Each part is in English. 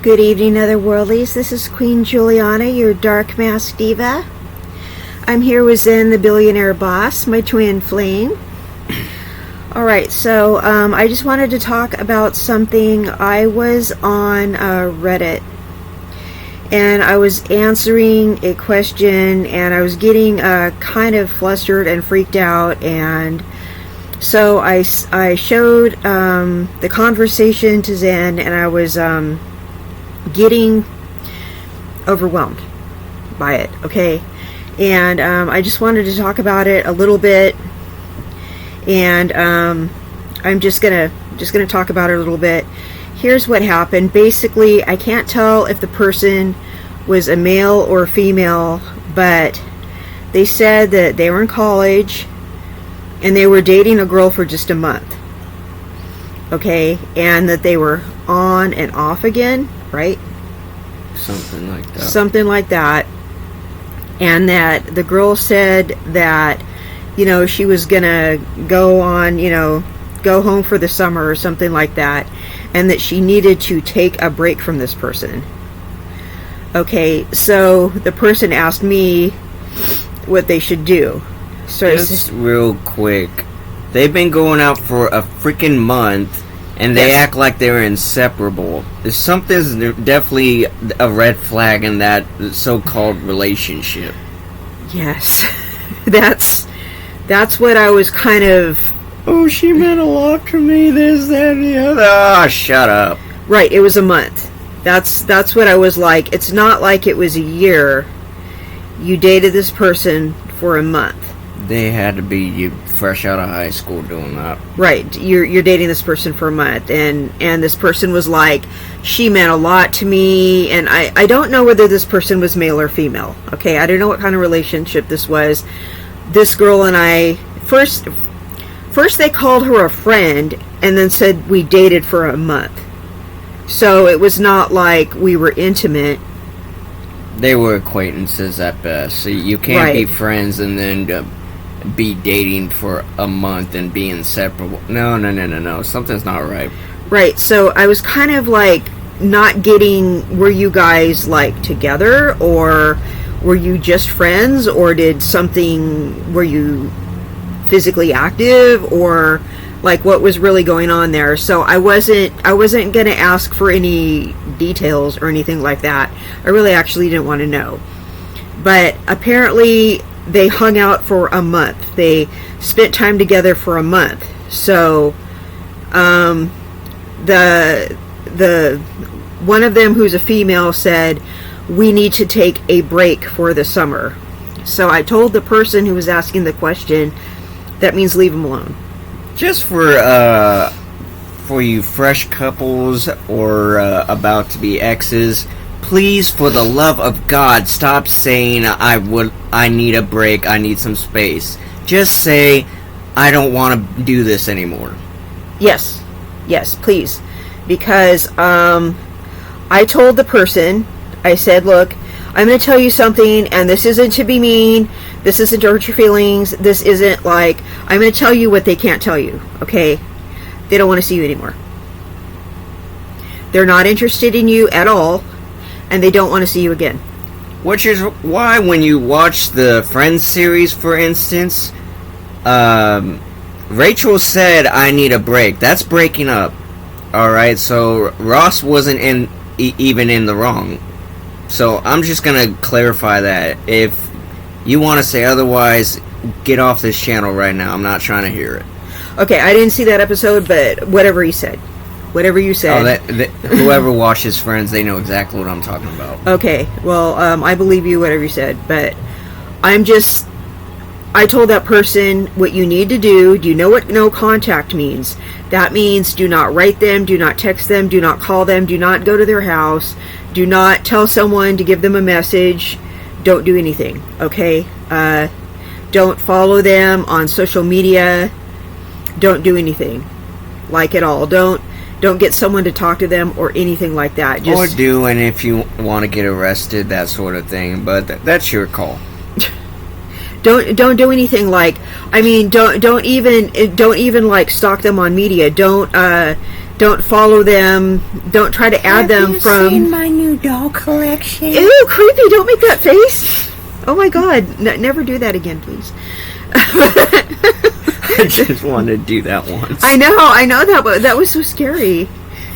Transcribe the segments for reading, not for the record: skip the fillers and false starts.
Good evening, otherworldlies. This is Queen Juliana, your dark mask diva. I'm here with Zen, the billionaire boss, my twin flame. Alright, so I just wanted to talk about something. I was on Reddit, and I was answering a question, and I was getting kind of flustered and freaked out, and so I showed the conversation to Zen, and I was getting overwhelmed by it, okay? And I just wanted to talk about it a little bit, and I'm just gonna talk about it a little bit. Here's what happened. Basically, I can't tell if the person was a male or a female, but they said that they were in college and they were dating a girl for just a month, okay, and that they were on and off again, right? Something like that. And that the girl said that, you know, she was gonna go home for the summer or something like that, and that she needed to take a break from this person. Okay, so the person asked me what they should do. So just real quick, they've been going out for a freaking month, and they act like they're inseparable. Something's definitely a red flag in that so-called relationship. Yes, that's what I was kind of. Oh, she meant a lot to me. This, that, and the other. Ah, shut up. Right, it was a month. That's what I was like. It's not like it was a year. You dated this person for a month. They had to be fresh out of high school doing that. Right, you're dating this person for a month, and this person was like, she meant a lot to me, and I don't know whether this person was male or female. Okay, I don't know what kind of relationship this was. This girl and I, first they called her a friend, and then said we dated for a month. So it was not like we were intimate. They were acquaintances at best. So you can't be friends and then be dating for a month and be inseparable. No. Something's not right. Right. So I was kind of like not getting, were you guys like together, or were you just friends, or were you physically active, or like what was really going on there? So I wasn't going to ask for any details or anything like that. I really actually didn't want to know. But apparently they hung out for a month. They spent time together for a month. So the one of them, who's a female, said we need to take a break for the summer. So I told the person who was asking the question, that means leave them alone. Just for you fresh couples or about to be exes, please, for the love of God, stop saying I need a break, I need some space. Just say, I don't want to do this anymore. Yes, please. Because I told the person, I said, look, I'm going to tell you something, and this isn't to be mean, this isn't to hurt your feelings, this isn't like, I'm going to tell you what they can't tell you, okay? They don't want to see you anymore. They're not interested in you at all, and they don't want to see you again. Which is why when you watch the Friends series, for instance, Rachel said, I need a break. That's breaking up. Alright, so Ross wasn't even in the wrong. So I'm just going to clarify that. If you want to say otherwise, get off this channel right now. I'm not trying to hear it. Okay, I didn't see that episode, but whatever he said. Whatever you said. Whoever watches Friends, they know exactly what I'm talking about. Okay, well, I believe you, whatever you said, but I told that person what you need to do. Do you know what no contact means? That means do not write them, do not text them, do not call them, do not go to their house, do not tell someone to give them a message, don't do anything, okay? Don't follow them on social media, don't do anything, like at all. Don't get someone to talk to them or anything like that. Or do, and if you want to get arrested, that sort of thing, but that's your call. Don't do anything like, I mean, don't even like stalk them on media. Don't Don't follow them. Don't try to add them from... Have you seen my new doll collection? Ew, creepy, don't make that face. Oh my god, never do that again, please. I just wanted to do that once. I know that, but that was so scary.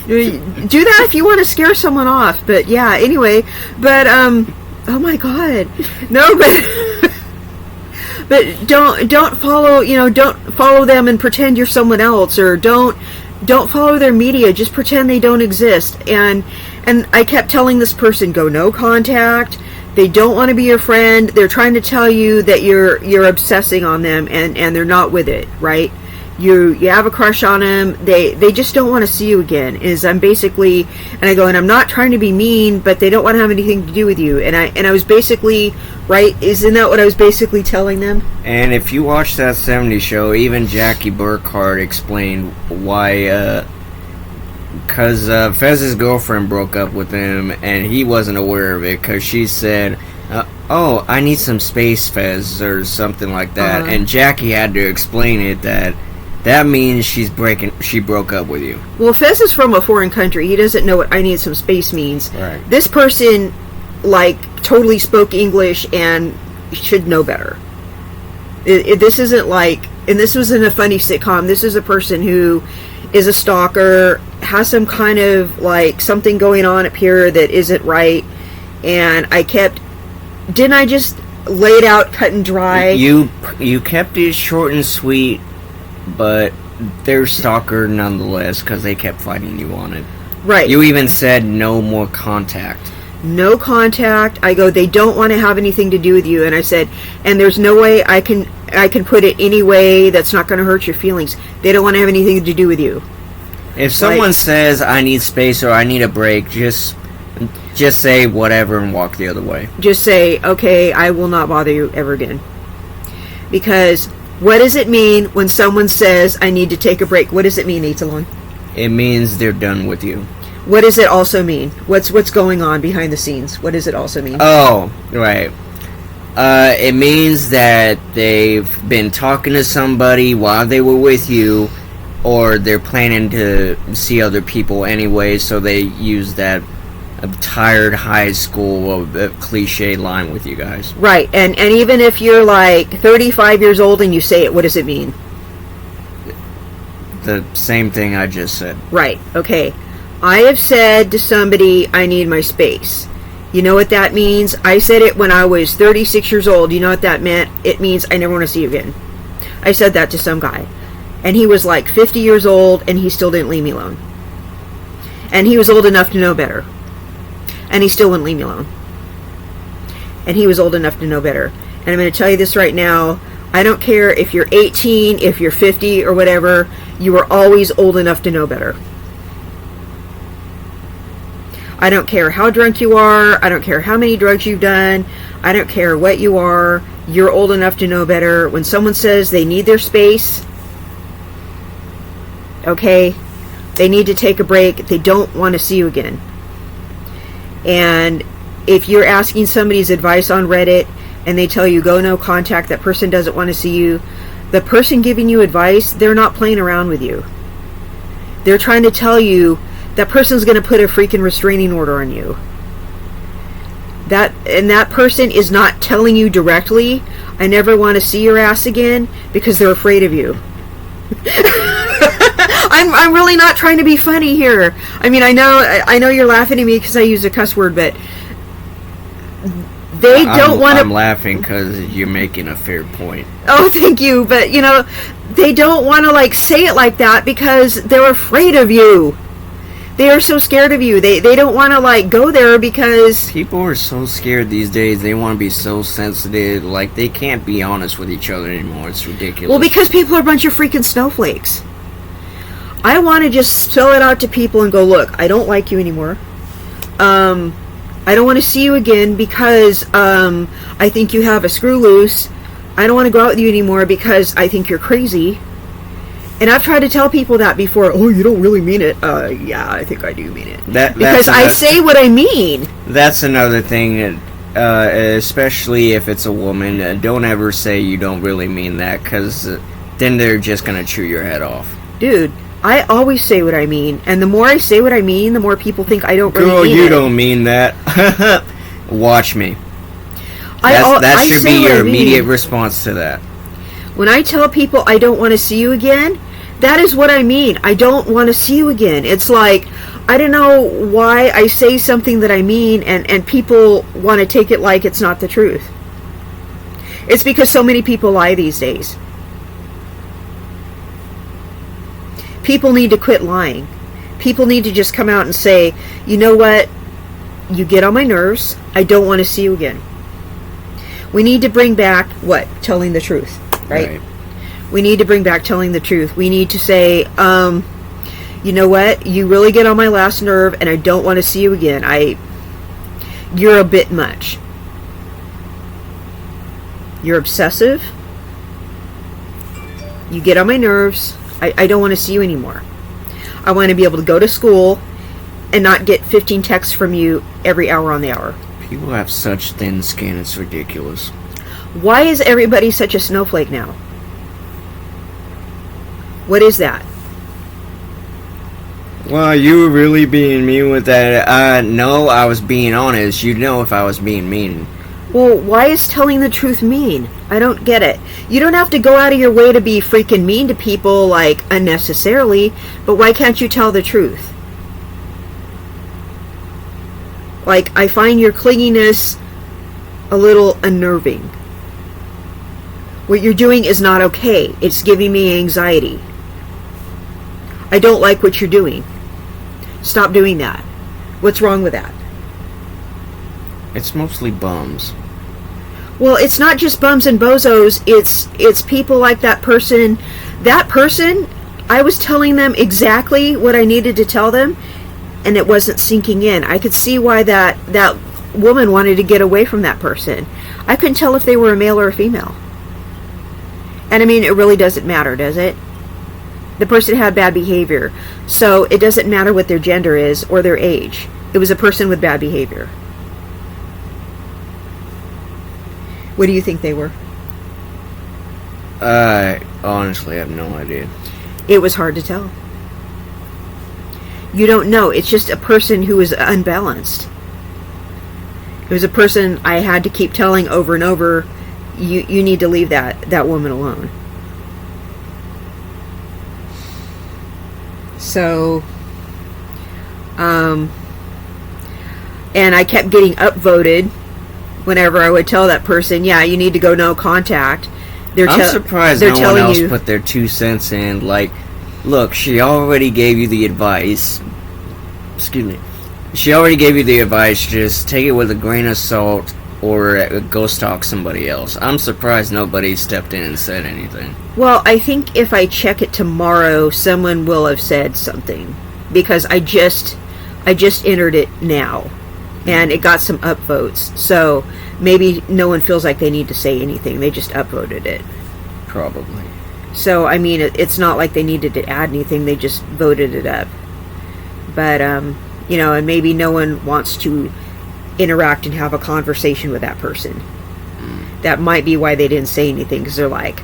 Do that if you want to scare someone off, but yeah, anyway, but, oh my god. No, but don't follow, don't follow them and pretend you're someone else, or don't follow their media, just pretend they don't exist. And I kept telling this person, go no contact. They don't want to be your friend. They're trying to tell you that you're obsessing on them, and they're not with it, right? You have a crush on them. They just don't want to see you again. I'm basically, and I go, and I'm not trying to be mean, but they don't want to have anything to do with you. And I was basically, right? Isn't that what I was basically telling them? And if you watch that 70s show, even Jackie Burkhart explained why, because Fez's girlfriend broke up with him, and he wasn't aware of it, because she said, oh, I need some space, Fez, or something like that. And Jackie had to explain it that means she broke up with you. Well, Fez is from a foreign country. He doesn't know what I need some space means. Right. This person, totally spoke English and should know better. This isn't and this wasn't a funny sitcom. This is a person who is a stalker, has some kind of, something going on up here that isn't right, and didn't I just lay it out cut and dry? You kept it short and sweet, but they're stalker nonetheless, because they kept fighting you on it. Right. You even said no more contact. No contact. I go, they don't want to have anything to do with you. And I said, and there's no way I can put it any way that's not going to hurt your feelings. They don't want to have anything to do with you. If someone says, I need space or I need a break, just say whatever and walk the other way. Just say, okay, I will not bother you ever again. Because what does it mean when someone says, I need to take a break? What does it mean, Italon? It means they're done with you. What does it also mean? What's going on behind the scenes? What does it also mean? Oh, right. It means that they've been talking to somebody while they were with you, or they're planning to see other people anyway, so they use that tired high school cliche line with you guys. Right, and even if you're 35 years old and you say it, what does it mean? The same thing I just said. Right, okay. I have said to somebody, I need my space. You know what that means? I said it when I was 36 years old. You know what that meant? It means I never want to see you again. I said that to some guy. And he was 50 years old, and he still didn't leave me alone. And he was old enough to know better. And he still wouldn't leave me alone. And he was old enough to know better. And I'm going to tell you this right now. I don't care if you're 18, if you're 50, or whatever. You are always old enough to know better. I don't care how drunk you are. I don't care how many drugs you've done. I don't care what you are. You're old enough to know better. When someone says they need their space, okay, they need to take a break. They don't want to see you again. And if you're asking somebody's advice on Reddit and they tell you go no contact, that person doesn't want to see you, the person giving you advice, they're not playing around with you. They're trying to tell you that person's going to put a freaking restraining order on you. That person is not telling you directly, I never want to see your ass again, because they're afraid of you. I'm really not trying to be funny here. I mean, I know you're laughing at me because I use a cuss word, but they don't want to... I'm laughing because you're making a fair point. Oh, thank you. But, they don't want to, say it like that because they're afraid of you. They are so scared of you. They don't want to, go there because... People are so scared these days. They want to be so sensitive. They can't be honest with each other anymore. It's ridiculous. Well, because people are a bunch of freaking snowflakes. I want to just spell it out to people and go, look, I don't like you anymore. I don't want to see you again because I think you have a screw loose. I don't want to go out with you anymore because I think you're crazy. And I've tried to tell people that before. Oh, you don't really mean it. Yeah, I think I do mean it. Because I say what I mean. That's another thing, especially if it's a woman. Don't ever say you don't really mean that, because then they're just going to chew your head off. Dude, I always say what I mean, and the more I say what I mean, the more people think I don't really Girl, mean you it. don't mean that. Watch me. I That should say be what your I mean. immediate response to that. When I tell people I don't want to see you again, that is what I mean. I don't want to see you again. It's like, I don't know why I say something that I mean, and people want to take it like it's not the truth. It's because so many people lie these days. People need to quit lying. People need to just come out and say, you know what? You get on my nerves. I don't want to see you again. We need to bring back, what? Telling the truth, right? We need to bring back telling the truth. We need to say, you know what? You really get on my last nerve, and I don't want to see you again. You're a bit much. You're obsessive. You get on my nerves. I don't want to see you anymore. I want to be able to go to school and not get 15 texts from you every hour on the hour. People have such thin skin, it's ridiculous. Why is everybody such a snowflake now? What is that? Well, you were really being mean with that. No, I was being honest. You'd know if I was being mean. Well, why is telling the truth mean? I don't get it. You don't have to go out of your way to be freaking mean to people, like, unnecessarily, but why can't you tell the truth? Like, I find your clinginess a little unnerving. What you're doing is not okay. It's giving me anxiety. I don't like what you're doing. Stop doing that. What's wrong with that? It's mostly bums. Well, it's not just bums and bozos. It's people like that person. That person, I was telling them exactly what I needed to tell them, and it wasn't sinking in. I could see why that woman wanted to get away from that person. I couldn't tell if they were a male or a female. And I mean, it really doesn't matter, does it? The person had bad behavior, so it doesn't matter what their gender is or their age. It was a person with bad behavior. What do you think they were? I honestly have no idea. It was hard to tell. You don't know. It's just a person who was unbalanced. It was a person I had to keep telling over and over, you need to leave that woman alone. So, and I kept getting upvoted whenever I would tell that person, yeah, you need to go no contact. I'm surprised no one else put their 2 cents in. Like, look, she already gave you the advice. Excuse me. She already gave you the advice. Just take it with a grain of salt or go stalk somebody else. I'm surprised nobody stepped in and said anything. Well, I think if I check it tomorrow, someone will have said something. Because I just entered it now. And it got some upvotes. So maybe no one feels like they need to say anything. They just upvoted it. Probably. So, I mean, it's not like they needed to add anything. They just voted it up. But, you know, and maybe no one wants to interact and have a conversation with that person. That might be why they didn't say anything. Because they're like,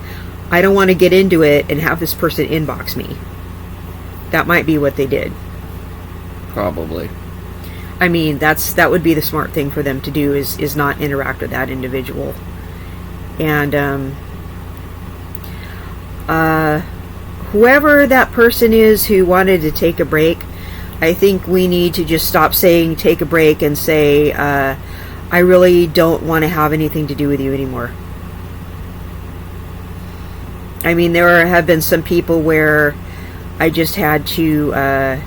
I don't want to get into it and have this person inbox me. That might be what they did. Probably. I mean, that would be the smart thing for them to do is not interact with that individual. And whoever that person is who wanted to take a break, I think we need to just stop saying take a break and say, I really don't want to have anything to do with you anymore. I mean, there have been some people where I just had to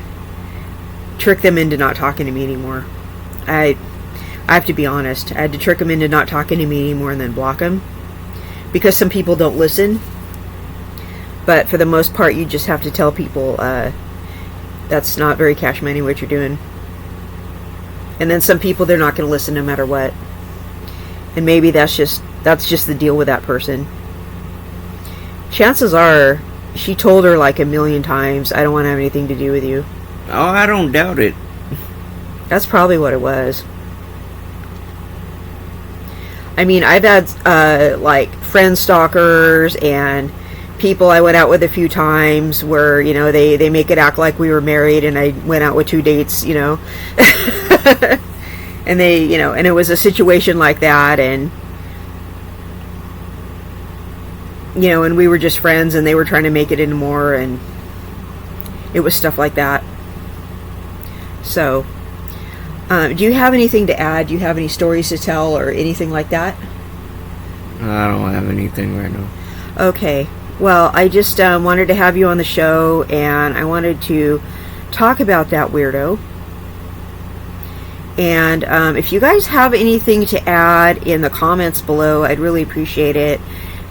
trick them into not talking to me anymore. I have to be honest. I had to trick them into not talking to me anymore and then block them. Because some people don't listen. But for the most part, you just have to tell people that's not very cash money what you're doing. And then some people, they're not going to listen no matter what. And maybe that's just the deal with that person. Chances are, she told her like 1,000,000 times, I don't want to have anything to do with you. Oh, I don't doubt it. That's probably what it was. I mean, I've had like friend stalkers and people I went out with a few times where, you know, they make it act like we were married and I went out with 2 dates, you know. And they, you know, and it was a situation like that, and, you know, and we were just friends and they were trying to make it into more, and it was stuff like that. So, do you have anything to add? Do you have any stories to tell or anything like that? I don't have anything right now. Okay. Well, I just wanted to have you on the show, and I wanted to talk about that weirdo. And if you guys have anything to add in the comments below, I'd really appreciate it.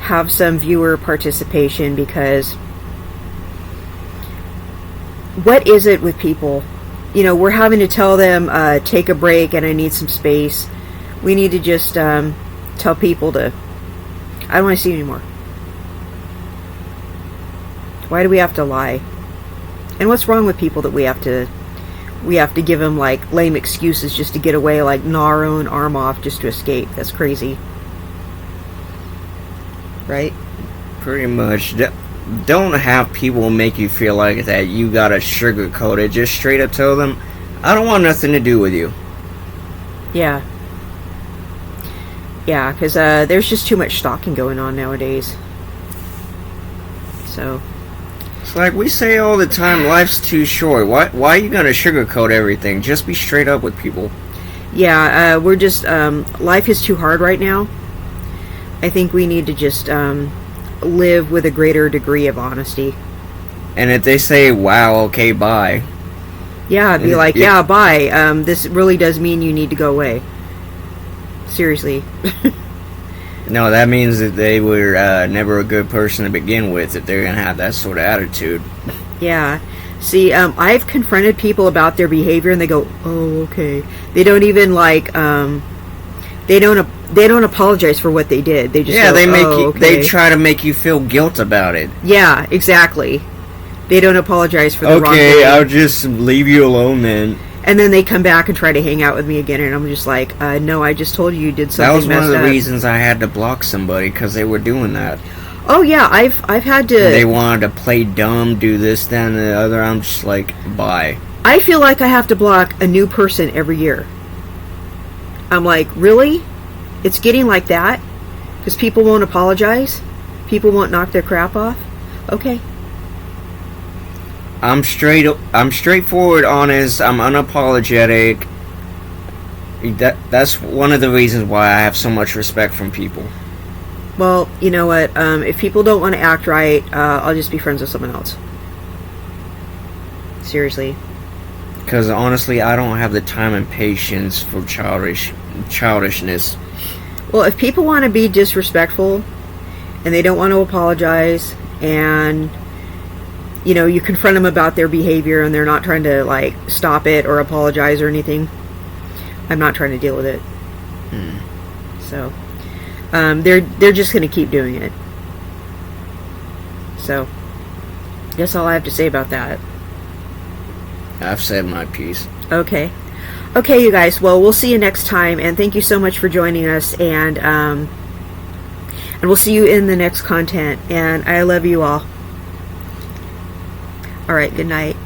Have some viewer participation, because what is it with people? You know, we're having to tell them, take a break and I need some space. We need to just tell people to, I don't want to see you anymore. Why do we have to lie? And what's wrong with people that we have to give them like lame excuses just to get away, like gnaw our own arm off just to escape? That's crazy. Right? Pretty much. Don't have people make you feel like that you gotta sugarcoat it. Just straight up tell them, I don't want nothing to do with you. Yeah. Yeah, because there's just too much stalking going on nowadays. So... It's like we say all the time, life's too short. Why are you gonna sugarcoat everything? Just be straight up with people. Yeah, we're just, life is too hard right now. I think we need to just live with a greater degree of honesty. And if they say, wow, okay, bye. Yeah, be like, yeah, bye. This really does mean you need to go away. Seriously. No, that means that they were never a good person to begin with, if they're going to have that sort of attitude. Yeah. See, I've confronted people about their behavior, and they go, oh, okay. They don't even, like, they don't apologize for what they did. They just go, they make oh, you, okay. They try to make you feel guilt about it. Yeah, exactly. They don't apologize for the wrong thing. Okay, I'll just leave you alone then. And then they come back and try to hang out with me again, and I'm just like, no, I just told you did something messed up. That was one of the reasons I had to block somebody, because they were doing that. Oh yeah, I've had to. They wanted to play dumb, do this, that, and the other. I'm just like, bye. I feel like I have to block a new person every year. I'm like, really? It's getting like that? Because people won't apologize? People won't knock their crap off? Okay. I'm straightforward, honest, I'm unapologetic. That's one of the reasons why I have so much respect from people. Well, you know what, if people don't want to act right, I'll just be friends with someone else. Seriously. Because honestly, I don't have the time and patience for childishness. Well, if people want to be disrespectful, and they don't want to apologize, and... you know, you confront them about their behavior and they're not trying to, like, stop it or apologize or anything, I'm not trying to deal with it. So, they're just going to keep doing it. So, that's all I have to say about that. I've said my piece. Okay. Okay, you guys, well, we'll see you next time, and thank you so much for joining us, and we'll see you in the next content, and I love you all. All right, good night.